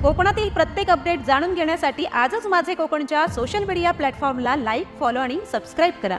कोकणातील प्रत्येक अपडेट जाणून घेण्यासाठी आजच माझे कोकणच्या सोशल मीडिया प्लॅटफॉर्मला लाईक, फॉलो आणि सबस्क्राईब करा।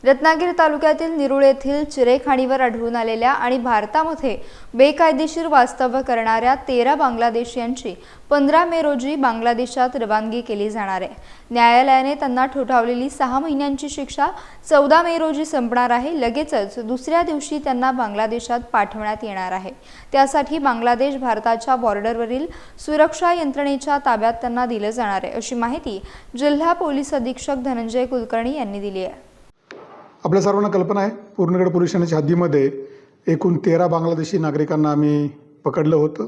रत्नागिरी तालुक्यातील निरुळ येथील चिरेखाणीवर आढळून आलेल्या आणि भारतामध्ये बेकायदेशीर वास्तव्य करणाऱ्या 13 बांगलादेशीयांची 15 मे रोजी बांगलादेशात रवानगी केली जाणार आहे। न्यायालयाने त्यांना ठोठावलेली 6 महिन्यांची शिक्षा 14 मे रोजी संपणार आहे। लगेचच दुसऱ्या दिवशी त्यांना बांगलादेशात पाठवण्यात येणार आहे। त्यासाठी बांगलादेश भारताच्या बॉर्डरवरील सुरक्षा यंत्रणेच्या ताब्यात त्यांना दिले जाणार आहे, अशी माहिती जिल्हा पोलीस अधीक्षक धनंजय कुलकर्णी यांनी दिली आहे। आपल्या सर्वांना कल्पना आहे, पूर्णगड पोलीस स्टेशनच्या हद्दीमध्ये एकूण 13 बांगलादेशी नागरिकांना आम्ही पकडलं होतं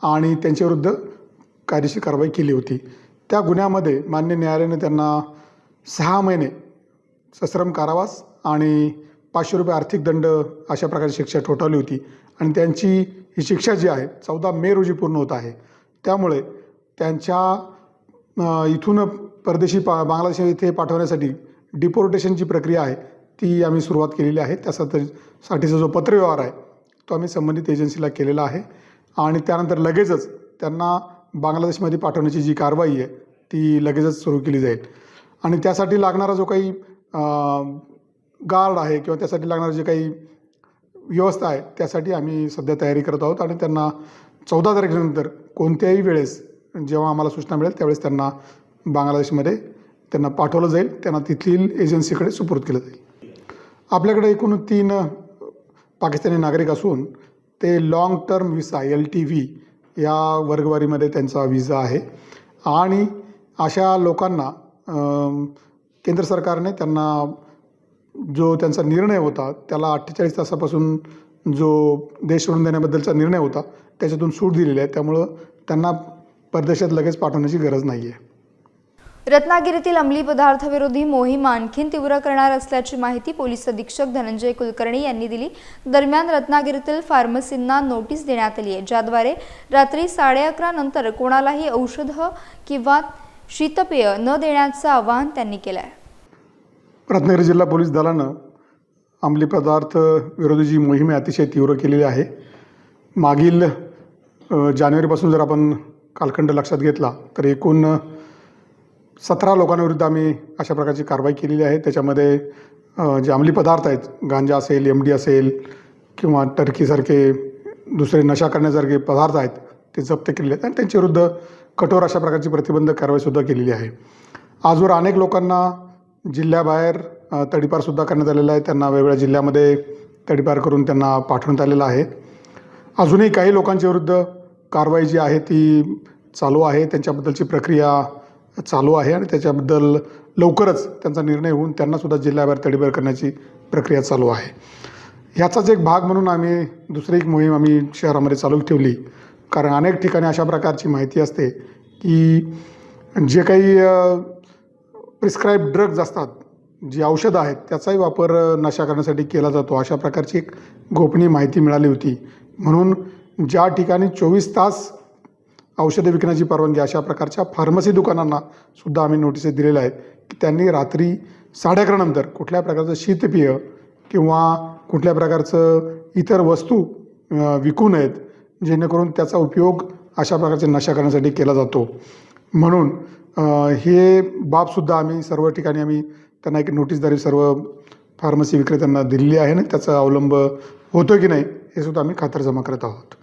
आणि त्यांच्याविरुद्ध कायदेशीर कारवाई केली होती। त्या गुन्ह्यामध्ये मान्य न्यायालयाने त्यांना 6 महिने सश्रम कारावास आणि 500 रुपये आर्थिक दंड अशा प्रकारची शिक्षा ठोठावली होती आणि त्यांची ही शिक्षा जी आहे 14 मे रोजी पूर्ण होत आहे। त्यामुळे त्यांच्या इथून परदेशी बांगलादेश इथे पाठवण्यासाठी डिपोर्टेशनची प्रक्रिया आहे ती आम्ही सुरुवात केलेली आहे। त्यासाठीचा जो पत्रव्यवहार आहे तो आम्ही संबंधित एजन्सीला केलेला आहे आणि त्यानंतर लगेचच त्यांना बांगलादेशमध्ये पाठवण्याची जी कारवाई आहे ती लगेचच सुरू केली जाईल आणि त्यासाठी लागणारा जो काही गार्ड आहे किंवा त्यासाठी लागणारी जी काही व्यवस्था आहे त्यासाठी आम्ही सध्या तयारी करत आहोत आणि त्यांना 14 तारखेनंतर कोणत्याही वेळेस जेव्हा आम्हाला सूचना मिळेल त्यावेळेस त्यांना बांगलादेशमध्ये त्यांना पाठवलं जाईल, त्यांना तिथील एजन्सीकडे सुपूर्द केलं जाईल। आपल्याकडे एकूण 3 पाकिस्तानी नागरिक असून ते लॉंग टर्म व्हिसा LTV या वर्गवारीमध्ये त्यांचा व्हिसा आहे आणि अशा लोकांना केंद्र सरकारने त्यांना जो त्यांचा निर्णय होता त्याला 48 तासापासून जो देश सोडून देण्याबद्दलचा निर्णय होता त्याच्यातून सूट दिलेली आहे। त्यामुळं त्यांना परदेशात लगेच पाठवण्याची गरज नाही आहे। रत्नागिरीतील अंमली पदार्थ विरोधी मोहीम आणखीन तीव्र करणार असल्याची माहिती पोलीस अधीक्षक धनंजय कुलकर्णी यांनी दिली। दरम्यान रत्नागिरीतील फार्मसींना नोटीस देण्यात आली आहे, ज्याद्वारे रात्री 11:30 नंतर कोणालाही औषध किंवा शीतपेय न देण्याचं आवाहन त्यांनी केलं आहे। रत्नागिरी जिल्हा पोलीस दलानं अंमली पदार्थ विरोधी जी मोहीम आहे अतिशय तीव्र केलेली आहे। मागील जानेवारीपासून जर आपण कालखंड लक्षात घेतला तर एकूण 17 लोकांविरुद्ध आम्ही अशा प्रकारची कारवाई केलेली आहे। त्याच्यामध्ये जे अंमली पदार्थ आहेत, गांजा असेल, MD असेल किंवा टर्कीसारखे दुसरे नशा करण्यासारखे पदार्थ आहेत ते जप्त केलेले आहेत आणि त्यांच्याविरुद्ध कठोर अशा प्रकारची प्रतिबंधक कारवाईसुद्धा केलेली आहे। आजवर अनेक लोकांना जिल्ह्याबाहेर तडीपारसुद्धा करण्यात आलेला आहे, त्यांना वेगवेगळ्या जिल्ह्यामध्ये तडीपार करून त्यांना पाठवण्यात आलेलं आहे। अजूनही काही लोकांच्या विरुद्ध कारवाई जी आहे ती चालू आहे, त्यांच्याबद्दलची प्रक्रिया चालू आहे आणि त्याच्याबद्दल लवकरच त्यांचा निर्णय होऊन त्यांनासुद्धा जिल्ह्याबाहेर तडीपार करण्याची प्रक्रिया चालू आहे। ह्याचाच एक भाग म्हणून आम्ही दुसरी एक मोहीम आम्ही शहरामध्ये चालू ठेवली, कारण अनेक ठिकाणी अशा प्रकारची माहिती असते की जे काही प्रिस्क्राईब ड्रग्ज असतात, जी औषधं आहेत त्याचाही वापर नशा करण्यासाठी केला जातो, अशा प्रकारची एक गोपनीय माहिती मिळाली होती। म्हणून ज्या ठिकाणी 24 तास औषधं विकण्याची परवानगी अशा प्रकारच्या फार्मसी दुकानांना सुद्धा आम्ही नोटिसेस दिलेल्या आहेत की त्यांनी रात्री 11:30 नंतर कुठल्या प्रकारचं शीतपेय किंवा कुठल्या प्रकारचं इतर वस्तू विकू नयेत, जेणेकरून त्याचा उपयोग अशा प्रकारचे नशा करण्यासाठी केला जातो। म्हणून हे बाबसुद्धा आम्ही सर्व ठिकाणी आम्ही त्यांना एक नोटीसद्वारे सर्व फार्मसी विक्रेत्यांना दिलेली आहे आणि त्याचा अवलंब होतो की नाही हे सुद्धा आम्ही खातरजमा करत आहोत।